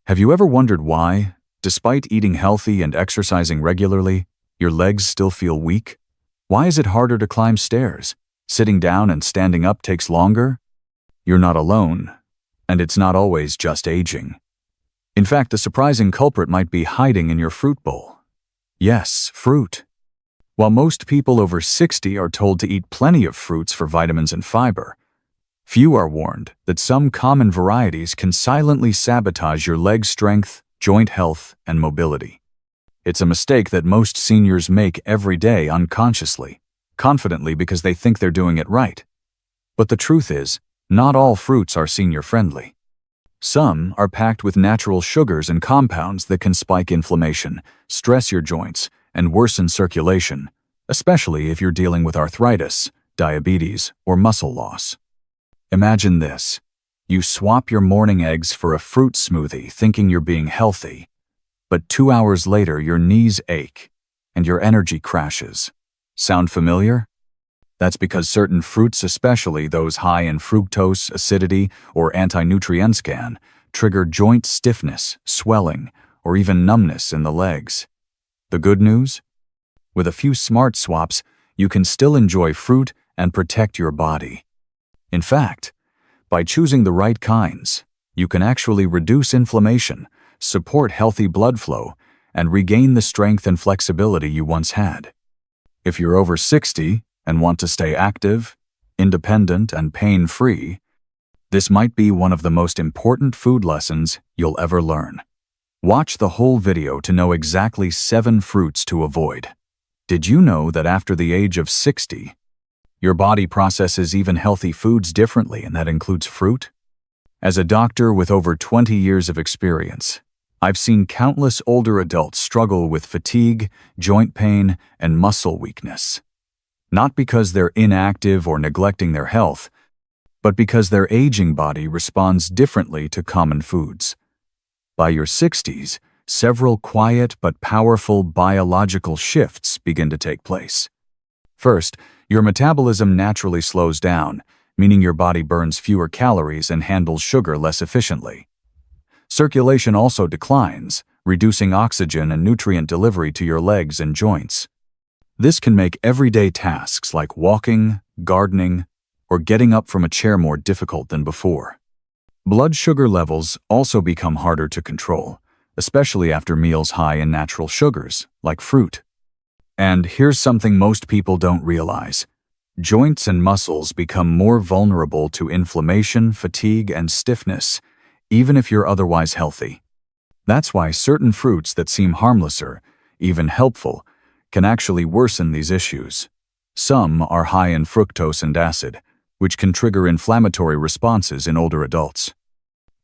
Have you ever wondered why, despite eating healthy and exercising regularly, your legs still feel weak? Why is it harder to climb stairs? Sitting down and standing up takes longer? You're not alone, and it's not always just aging. In fact, the surprising culprit might be hiding in your fruit bowl. Yes, fruit. While most people over 60 are told to eat plenty of fruits for vitamins and fiber, few are warned that some common varieties can silently sabotage your leg strength, joint health, and mobility. It's a mistake that most seniors make every day unconsciously, confidently because they think they're doing it right. But the truth is, not all fruits are senior-friendly. Some are packed with natural sugars and compounds that can spike inflammation, stress your joints, and worsen circulation, especially if you're dealing with arthritis, diabetes, or muscle loss. Imagine this. You swap your morning eggs for a fruit smoothie thinking you're being healthy, but 2 hours later your knees ache and your energy crashes. Sound familiar? That's because certain fruits, especially those high in fructose, acidity, or anti-nutrients, can trigger joint stiffness, swelling, or even numbness in the legs. The good news? With a few smart swaps, you can still enjoy fruit and protect your body. In fact, by choosing the right kinds, you can actually reduce inflammation, support healthy blood flow, and regain the strength and flexibility you once had. If you're over 60 and want to stay active, independent, and pain-free, this might be one of the most important food lessons you'll ever learn. Watch the whole video to know exactly 7 fruits to avoid. Did you know that after the age of 60, your body processes even healthy foods differently, and that includes fruit? As a doctor with over 20 years of experience, I've seen countless older adults struggle with fatigue, joint pain, and muscle weakness. Not because they're inactive or neglecting their health, but because their aging body responds differently to common foods. By your 60s, several quiet but powerful biological shifts begin to take place. First, your metabolism naturally slows down, meaning your body burns fewer calories and handles sugar less efficiently. Circulation also declines, reducing oxygen and nutrient delivery to your legs and joints. This can make everyday tasks like walking, gardening, or getting up from a chair more difficult than before. Blood sugar levels also become harder to control, especially after meals high in natural sugars, like fruit. And here's something most people don't realize. Joints and muscles become more vulnerable to inflammation, fatigue, and stiffness, even if you're otherwise healthy. That's why certain fruits that seem harmless or even helpful can actually worsen these issues. Some are high in fructose and acid, which can trigger inflammatory responses in older adults.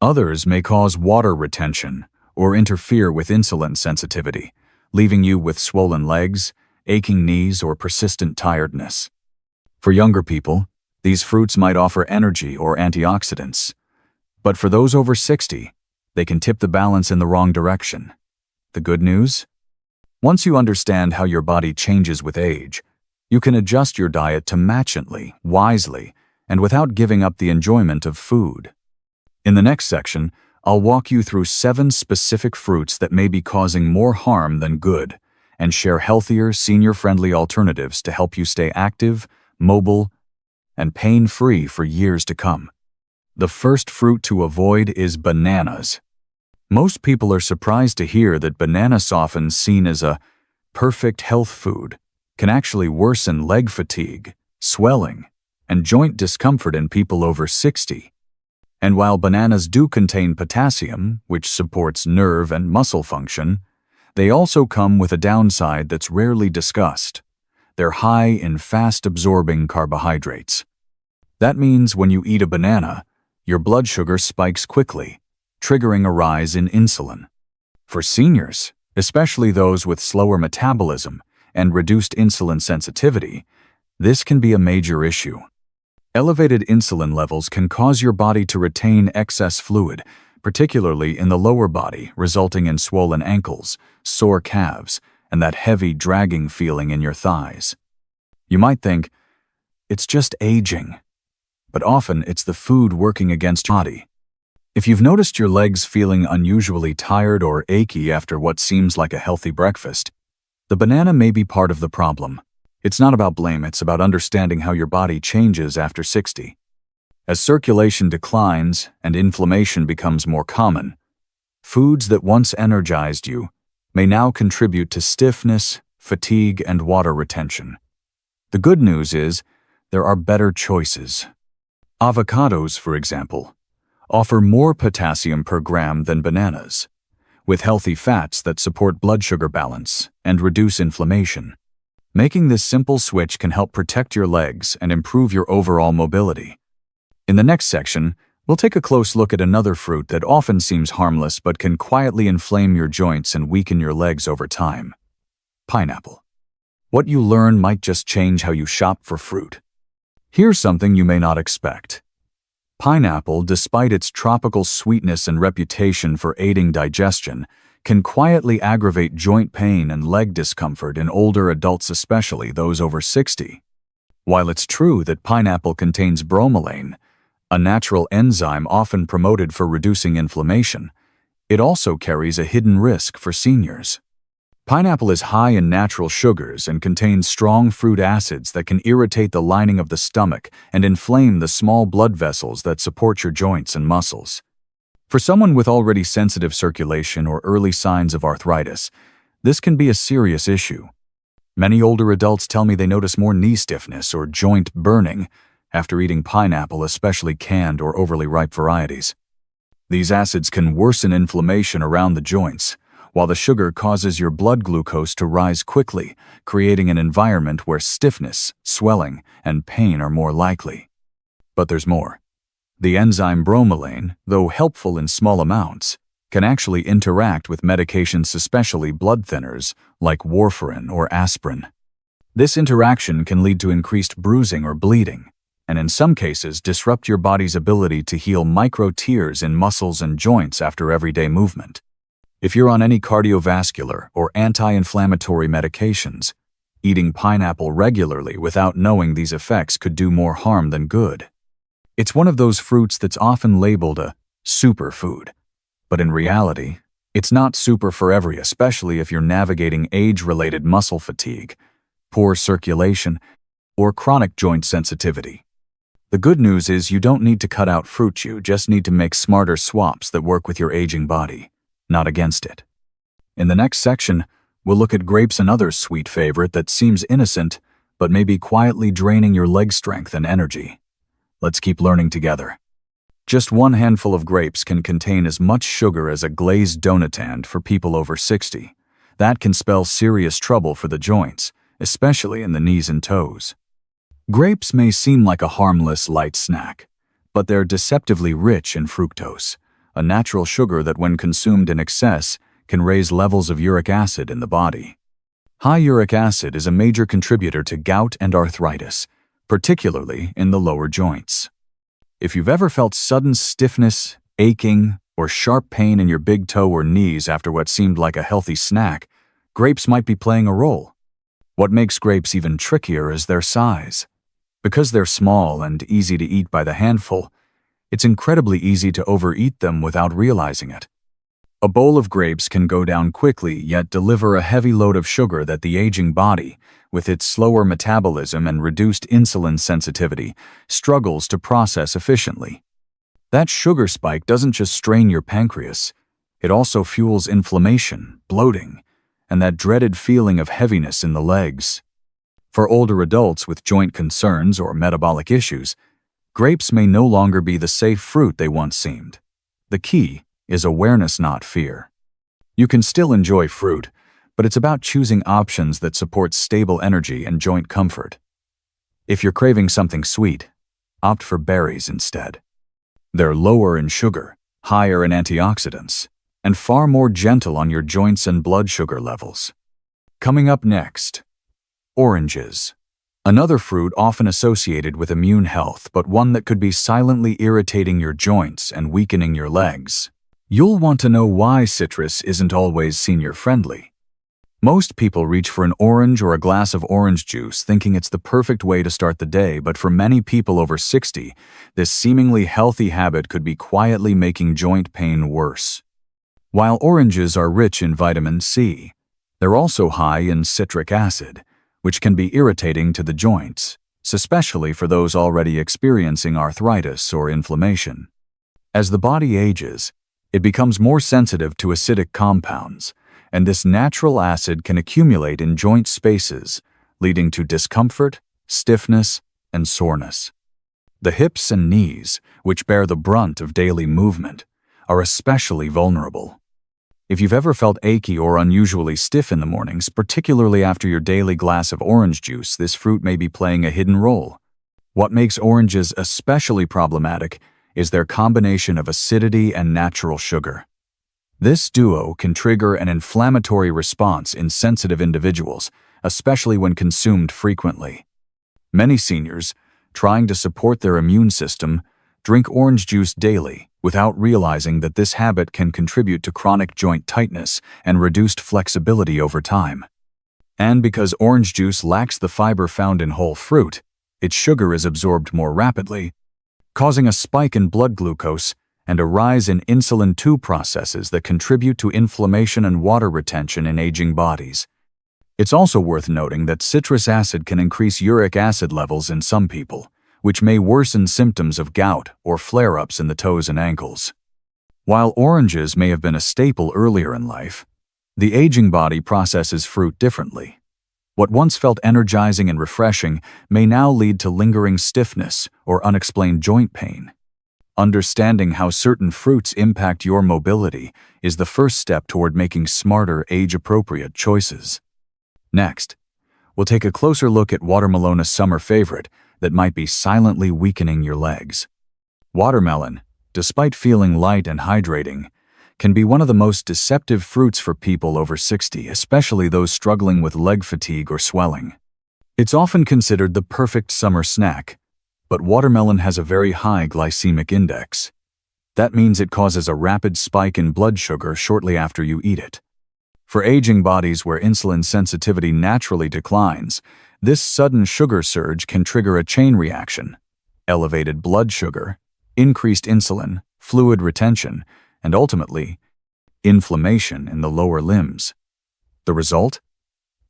Others may cause water retention or interfere with insulin sensitivity, leaving you with swollen legs, aching knees, or persistent tiredness. For younger people, these fruits might offer energy or antioxidants. But for those over 60, they can tip the balance in the wrong direction. The good news? Once you understand how your body changes with age, you can adjust your diet to match it wisely and without giving up the enjoyment of food. In the next section, I'll walk you through 7 specific fruits that may be causing more harm than good, and share healthier, senior-friendly alternatives to help you stay active, mobile, and pain-free for years to come. The first fruit to avoid is bananas. Most people are surprised to hear that bananas, often seen as a perfect health food, can actually worsen leg fatigue, swelling, and joint discomfort in people over 60. And while bananas do contain potassium, which supports nerve and muscle function, they also come with a downside that's rarely discussed. They're high in fast-absorbing carbohydrates. That means when you eat a banana, your blood sugar spikes quickly, triggering a rise in insulin. For seniors, especially those with slower metabolism and reduced insulin sensitivity, this can be a major issue. Elevated insulin levels can cause your body to retain excess fluid, particularly in the lower body, resulting in swollen ankles, sore calves, and that heavy, dragging feeling in your thighs. You might think, it's just aging. But often it's the food working against your body. If you've noticed your legs feeling unusually tired or achy after what seems like a healthy breakfast, the banana may be part of the problem. It's not about blame, it's about understanding how your body changes after 60. As circulation declines and inflammation becomes more common, foods that once energized you may now contribute to stiffness, fatigue, and water retention. The good news is there are better choices. Avocados, for example, offer more potassium per gram than bananas, with healthy fats that support blood sugar balance and reduce inflammation. Making this simple switch can help protect your legs and improve your overall mobility. In the next section, we'll take a close look at another fruit that often seems harmless but can quietly inflame your joints and weaken your legs over time. Pineapple. What you learn might just change how you shop for fruit. Here's something you may not expect. Pineapple, despite its tropical sweetness and reputation for aiding digestion, can quietly aggravate joint pain and leg discomfort in older adults, especially those over 60. While it's true that pineapple contains bromelain, a natural enzyme often promoted for reducing inflammation, it also carries a hidden risk for seniors. Pineapple is high in natural sugars and contains strong fruit acids that can irritate the lining of the stomach and inflame the small blood vessels that support your joints and muscles. For someone with already sensitive circulation or early signs of arthritis, this can be a serious issue. Many older adults tell me they notice more knee stiffness or joint burning after eating pineapple, especially canned or overly ripe varieties. These acids can worsen inflammation around the joints, while the sugar causes your blood glucose to rise quickly, creating an environment where stiffness, swelling, and pain are more likely. But there's more. The enzyme bromelain, though helpful in small amounts, can actually interact with medications, especially blood thinners like warfarin or aspirin. This interaction can lead to increased bruising or bleeding, and in some cases disrupt your body's ability to heal micro tears in muscles and joints after everyday movement. If you're on any cardiovascular or anti-inflammatory medications, eating pineapple regularly without knowing these effects could do more harm than good. It's one of those fruits that's often labeled a superfood, but in reality, it's not super for everyone, especially if you're navigating age-related muscle fatigue, poor circulation, or chronic joint sensitivity. The good news is you don't need to cut out fruit, you just need to make smarter swaps that work with your aging body, not against it. In the next section, we'll look at grapes, another sweet favorite that seems innocent, but may be quietly draining your leg strength and energy. Let's keep learning together. Just one handful of grapes can contain as much sugar as a glazed donut, and for people over 60, that can spell serious trouble for the joints, especially in the knees and toes. Grapes may seem like a harmless, light snack, but they're deceptively rich in fructose, a natural sugar that when consumed in excess can raise levels of uric acid in the body. High uric acid is a major contributor to gout and arthritis, particularly in the lower joints. If you've ever felt sudden stiffness, aching, or sharp pain in your big toe or knees after what seemed like a healthy snack, grapes might be playing a role. What makes grapes even trickier is their size. Because they're small and easy to eat by the handful, it's incredibly easy to overeat them without realizing it. A bowl of grapes can go down quickly, yet deliver a heavy load of sugar that the aging body, with its slower metabolism and reduced insulin sensitivity, struggles to process efficiently. That sugar spike doesn't just strain your pancreas, it also fuels inflammation, bloating, and that dreaded feeling of heaviness in the legs. For older adults with joint concerns or metabolic issues, grapes may no longer be the safe fruit they once seemed. The key is awareness, not fear. You can still enjoy fruit, but it's about choosing options that support stable energy and joint comfort. If you're craving something sweet, opt for berries instead. They're lower in sugar, higher in antioxidants, and far more gentle on your joints and blood sugar levels. Coming up next, oranges. Another fruit often associated with immune health, but one that could be silently irritating your joints and weakening your legs. You'll want to know why citrus isn't always senior-friendly. Most people reach for an orange or a glass of orange juice thinking it's the perfect way to start the day, but for many people over 60, this seemingly healthy habit could be quietly making joint pain worse. While oranges are rich in vitamin C, they're also high in citric acid, which can be irritating to the joints, especially for those already experiencing arthritis or inflammation. As the body ages, it becomes more sensitive to acidic compounds, and this natural acid can accumulate in joint spaces, leading to discomfort, stiffness, and soreness. The hips and knees, which bear the brunt of daily movement, are especially vulnerable. If you've ever felt achy or unusually stiff in the mornings, particularly after your daily glass of orange juice, this fruit may be playing a hidden role. What makes oranges especially problematic is their combination of acidity and natural sugar. This duo can trigger an inflammatory response in sensitive individuals, especially when consumed frequently. Many seniors, trying to support their immune system, drink orange juice daily without realizing that this habit can contribute to chronic joint tightness and reduced flexibility over time. And because orange juice lacks the fiber found in whole fruit, its sugar is absorbed more rapidly, causing a spike in blood glucose and a rise in insulin 2 processes that contribute to inflammation and water retention in aging bodies. It's also worth noting that citrus acid can increase uric acid levels in some people, which may worsen symptoms of gout or flare-ups in the toes and ankles. While oranges may have been a staple earlier in life, the aging body processes fruit differently. What once felt energizing and refreshing may now lead to lingering stiffness or unexplained joint pain. Understanding how certain fruits impact your mobility is the first step toward making smarter, age-appropriate choices. Next, we'll take a closer look at watermelon, a summer favorite that might be silently weakening your legs. Watermelon, despite feeling light and hydrating, can be one of the most deceptive fruits for people over 60, especially those struggling with leg fatigue or swelling. It's often considered the perfect summer snack, but watermelon has a very high glycemic index. That means it causes a rapid spike in blood sugar shortly after you eat it. For aging bodies where insulin sensitivity naturally declines, this sudden sugar surge can trigger a chain reaction: elevated blood sugar, increased insulin, fluid retention, and ultimately, inflammation in the lower limbs. The result?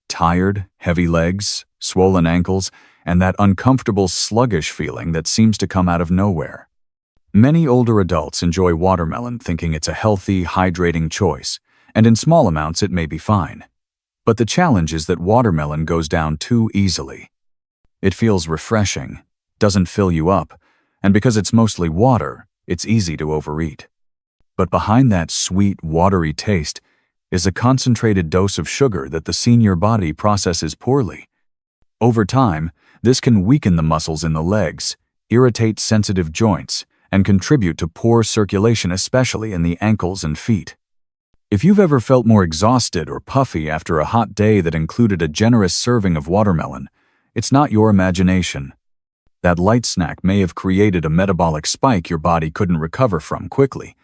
Tired, heavy legs, swollen ankles, and that uncomfortable, sluggish feeling that seems to come out of nowhere. Many older adults enjoy watermelon thinking it's a healthy, hydrating choice, and in small amounts it may be fine. But the challenge is that watermelon goes down too easily. It feels refreshing, doesn't fill you up, and because it's mostly water, it's easy to overeat. But behind that sweet, watery taste is a concentrated dose of sugar that the senior body processes poorly. Over time, this can weaken the muscles in the legs, irritate sensitive joints, and contribute to poor circulation, especially in the ankles and feet. If you've ever felt more exhausted or puffy after a hot day that included a generous serving of watermelon, it's not your imagination. That light snack may have created a metabolic spike your body couldn't recover from quickly,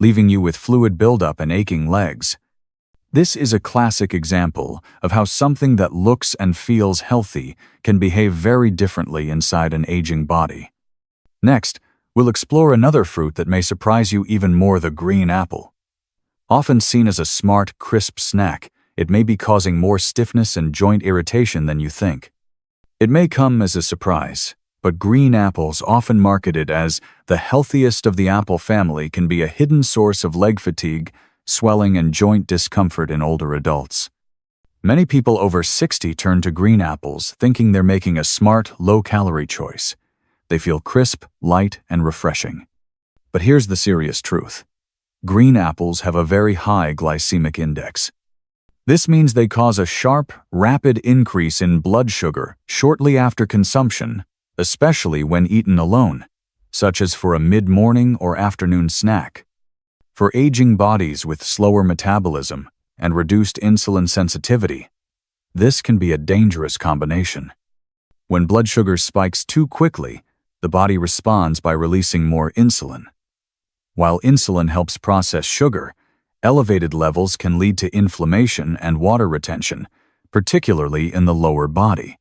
leaving you with fluid buildup and aching legs. This is a classic example of how something that looks and feels healthy can behave very differently inside an aging body. Next, we'll explore another fruit that may surprise you even more: the green apple. Often seen as a smart, crisp snack, it may be causing more stiffness and joint irritation than you think. It may come as a surprise, but green apples, often marketed as the healthiest of the apple family, can be a hidden source of leg fatigue, swelling, and joint discomfort in older adults. Many people over 60 turn to green apples thinking they're making a smart, low-calorie choice. They feel crisp, light, and refreshing. But here's the serious truth. Green apples have a very high glycemic index. This means they cause a sharp, rapid increase in blood sugar shortly after consumption, especially when eaten alone, such as for a mid-morning or afternoon snack. For aging bodies with slower metabolism and reduced insulin sensitivity, this can be a dangerous combination. When blood sugar spikes too quickly, the body responds by releasing more insulin. While insulin helps process sugar, Elevated levels can lead to inflammation and water retention, particularly in the lower body.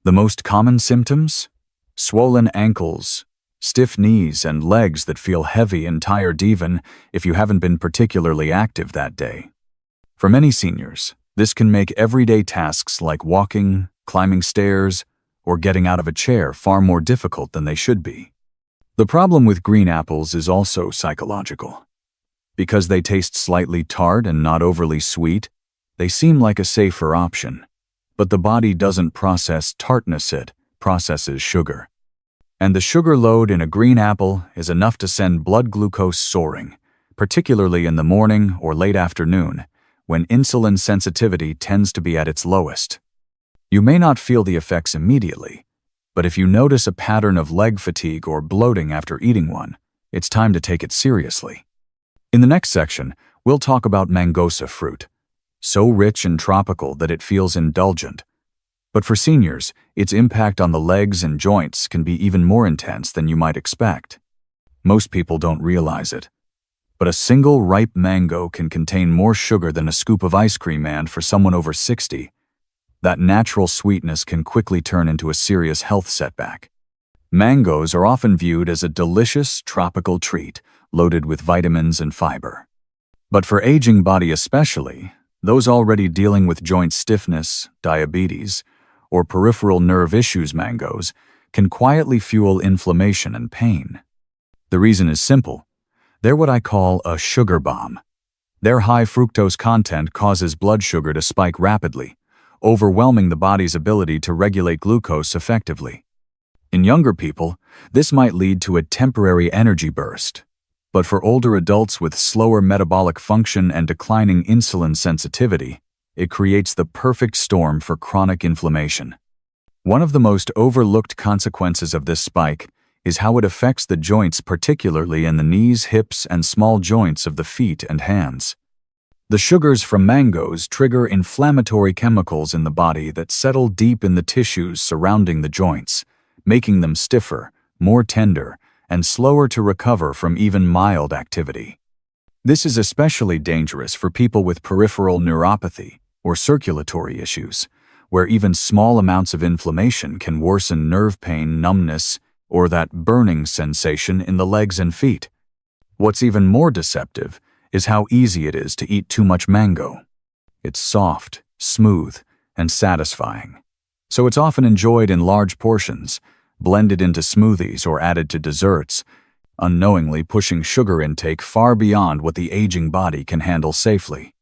The most common symptoms? Swollen ankles, stiff knees, and legs that feel heavy and tired even if you haven't been particularly active that day. For many seniors, this can make everyday tasks like walking, climbing stairs, or getting out of a chair far more difficult than they should be. The problem with green apples is also psychological. Because they taste slightly tart and not overly sweet, they seem like a safer option. But the body doesn't process tartness, it processes sugar. And the sugar load in a green apple is enough to send blood glucose soaring, particularly in the morning or late afternoon, when insulin sensitivity tends to be at its lowest. You may not feel the effects immediately, but if you notice a pattern of leg fatigue or bloating after eating one, it's time to take it seriously. In the next section, we'll talk about mangosa fruit, so rich and tropical that it feels indulgent. But for seniors, its impact on the legs and joints can be even more intense than you might expect. Most people don't realize it, but a single ripe mango can contain more sugar than a scoop of ice cream, and for someone over 60, that natural sweetness can quickly turn into a serious health setback. Mangoes are often viewed as a delicious tropical treat, loaded with vitamins and fiber. But for aging body especially, those already dealing with joint stiffness, diabetes, or peripheral nerve issues, mangoes can quietly fuel inflammation and pain. The reason is simple. They're what I call a sugar bomb. Their high fructose content causes blood sugar to spike rapidly, overwhelming the body's ability to regulate glucose effectively. In younger people, this might lead to a temporary energy burst. But for older adults with slower metabolic function and declining insulin sensitivity, it creates the perfect storm for chronic inflammation. One of the most overlooked consequences of this spike is how it affects the joints, particularly in the knees, hips, and small joints of the feet and hands. The sugars from mangoes trigger inflammatory chemicals in the body that settle deep in the tissues surrounding the joints, making them stiffer, more tender, and slower to recover from even mild activity. This is especially dangerous for people with peripheral neuropathy or circulatory issues, where even small amounts of inflammation can worsen nerve pain, numbness, or that burning sensation in the legs and feet. What's even more deceptive is how easy it is to eat too much mango. It's soft, smooth, and satisfying, so it's often enjoyed in large portions, blended into smoothies or added to desserts, unknowingly pushing sugar intake far beyond what the aging body can handle safely.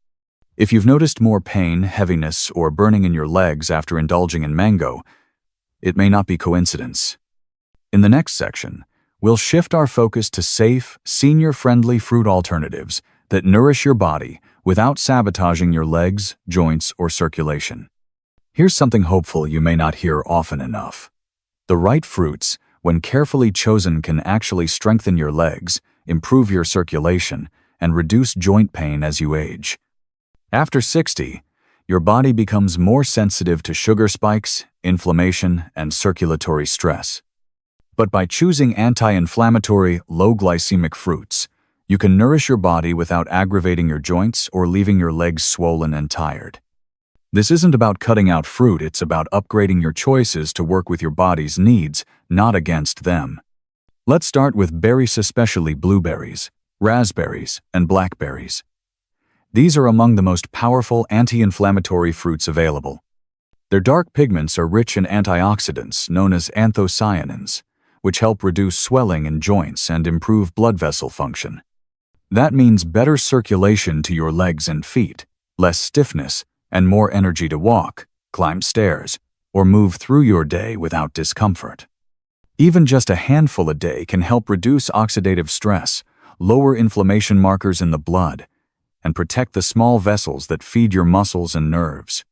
If you've noticed more pain, heaviness, or burning in your legs after indulging in mango, it may not be coincidence. In the next section, we'll shift our focus to safe, senior-friendly fruit alternatives that nourish your body without sabotaging your legs, joints, or circulation. Here's something hopeful you may not hear often enough. The right fruits, when carefully chosen, can actually strengthen your legs, improve your circulation, and reduce joint pain as you age. After 60, your body becomes more sensitive to sugar spikes, inflammation, and circulatory stress. But by choosing anti-inflammatory, low-glycemic fruits, you can nourish your body without aggravating your joints or leaving your legs swollen and tired. This isn't about cutting out fruit, it's about upgrading your choices to work with your body's needs, not against them. Let's start with berries, especially blueberries, raspberries, and blackberries. These are among the most powerful anti-inflammatory fruits available. Their dark pigments are rich in antioxidants known as anthocyanins, which help reduce swelling in joints and improve blood vessel function. That means better circulation to your legs and feet, less stiffness, and more energy to walk, climb stairs, or move through your day without discomfort. Even just a handful a day can help reduce oxidative stress, lower inflammation markers in the blood, and protect the small vessels that feed your muscles and nerves.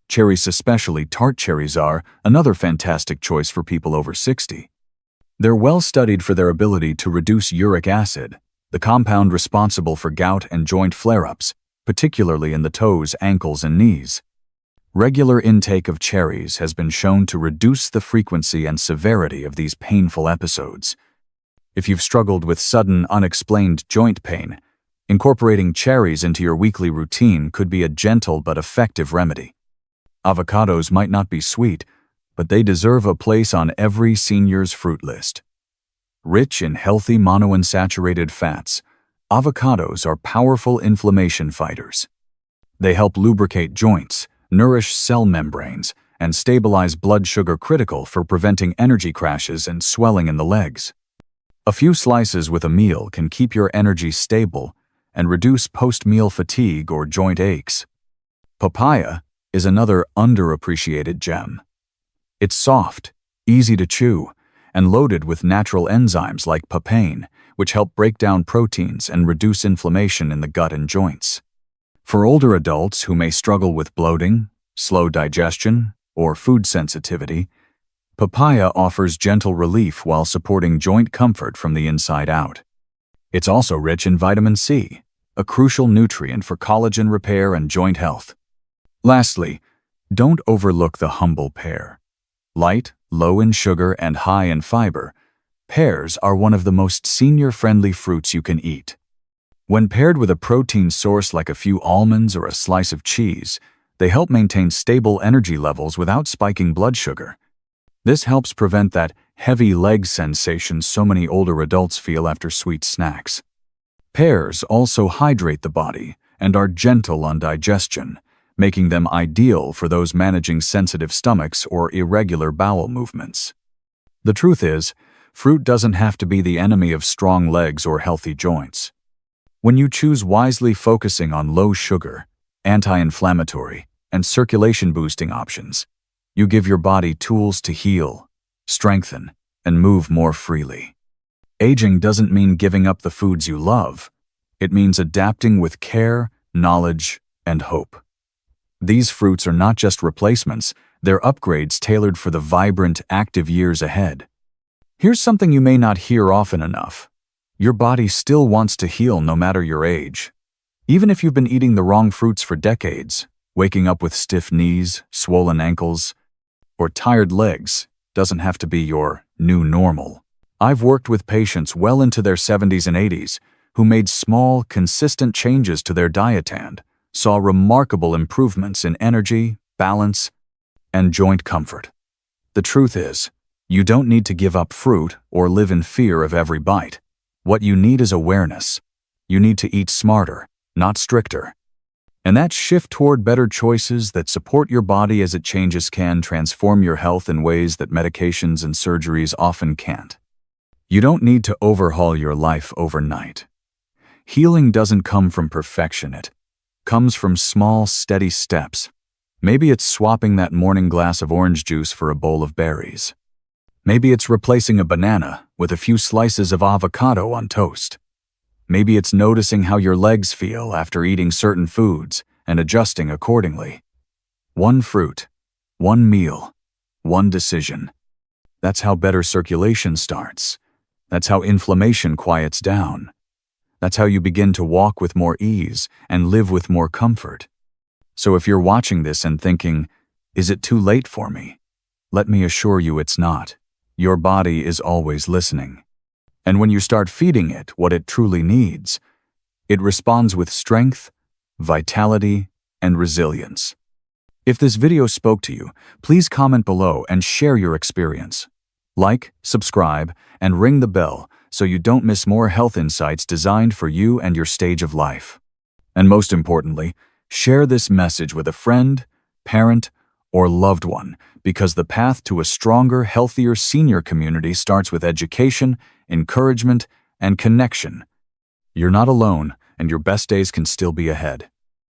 Cherries, especially tart cherries, are another fantastic choice for people over 60. They're well studied for their ability to reduce uric acid, the compound responsible for gout and joint flare-ups, particularly in the toes, ankles, and knees. Regular intake of cherries has been shown to reduce the frequency and severity of these painful episodes. If you've struggled with sudden, unexplained joint pain, Incorporating cherries into your weekly routine could be a gentle but effective remedy. Avocados might not be sweet, but they deserve a place on every senior's fruit list. Rich in healthy monounsaturated fats, avocados are powerful inflammation fighters. They help lubricate joints, nourish cell membranes, and stabilize blood sugar, critical for preventing energy crashes and swelling in the legs. A few slices with a meal can keep your energy stable and reduce post-meal fatigue or joint aches. Papaya is another underappreciated gem. It's soft, easy to chew, and loaded with natural enzymes like papain, which help break down proteins and reduce inflammation in the gut and joints. For older adults who may struggle with bloating, slow digestion, or food sensitivity, papaya offers gentle relief while supporting joint comfort from the inside out. It's also rich in vitamin C, a crucial nutrient for collagen repair and joint health. Lastly, don't overlook the humble pear. Light, low in sugar, and high in fiber, pears are one of the most senior-friendly fruits you can eat. When paired with a protein source like a few almonds or a slice of cheese, they help maintain stable energy levels without spiking blood sugar. This helps prevent that heavy leg sensation so many older adults feel after sweet snacks. Pears also hydrate the body and are gentle on digestion, making them ideal for those managing sensitive stomachs or irregular bowel movements. The truth is, fruit doesn't have to be the enemy of strong legs or healthy joints. When you choose wisely, focusing on low sugar, anti-inflammatory, and circulation-boosting options, you give your body tools to heal, strengthen, and move more freely. Aging doesn't mean giving up the foods you love. It means adapting with care, knowledge, and hope. These fruits are not just replacements, they're upgrades tailored for the vibrant, active years ahead. Here's something you may not hear often enough. Your body still wants to heal no matter your age. Even if you've been eating the wrong fruits for decades, waking up with stiff knees, swollen ankles, or tired legs doesn't have to be your new normal. I've worked with patients well into their 70s and 80s who made small, consistent changes to their diet and saw remarkable improvements in energy, balance, and joint comfort. The truth is, you don't need to give up fruit or live in fear of every bite. What you need is awareness. You need to eat smarter, not stricter. And that shift toward better choices that support your body as it changes can transform your health in ways that medications and surgeries often can't. You don't need to overhaul your life overnight. Healing doesn't come from perfection, it comes from small, steady steps. Maybe it's swapping that morning glass of orange juice for a bowl of berries. Maybe it's replacing a banana with a few slices of avocado on toast. Maybe it's noticing how your legs feel after eating certain foods and adjusting accordingly. One fruit, one meal, one decision. That's how better circulation starts. That's how inflammation quiets down. That's how you begin to walk with more ease and live with more comfort. So if you're watching this and thinking, is it too late for me? Let me assure you it's not. Your body is always listening. And when you start feeding it what it truly needs, it responds with strength, vitality, and resilience. If this video spoke to you, please comment below and share your experience. Like, subscribe, and ring the bell so you don't miss more health insights designed for you and your stage of life. And most importantly, share this message with a friend, parent, or loved one, because the path to a stronger, healthier senior community starts with education, encouragement, and connection. You're not alone, and your best days can still be ahead.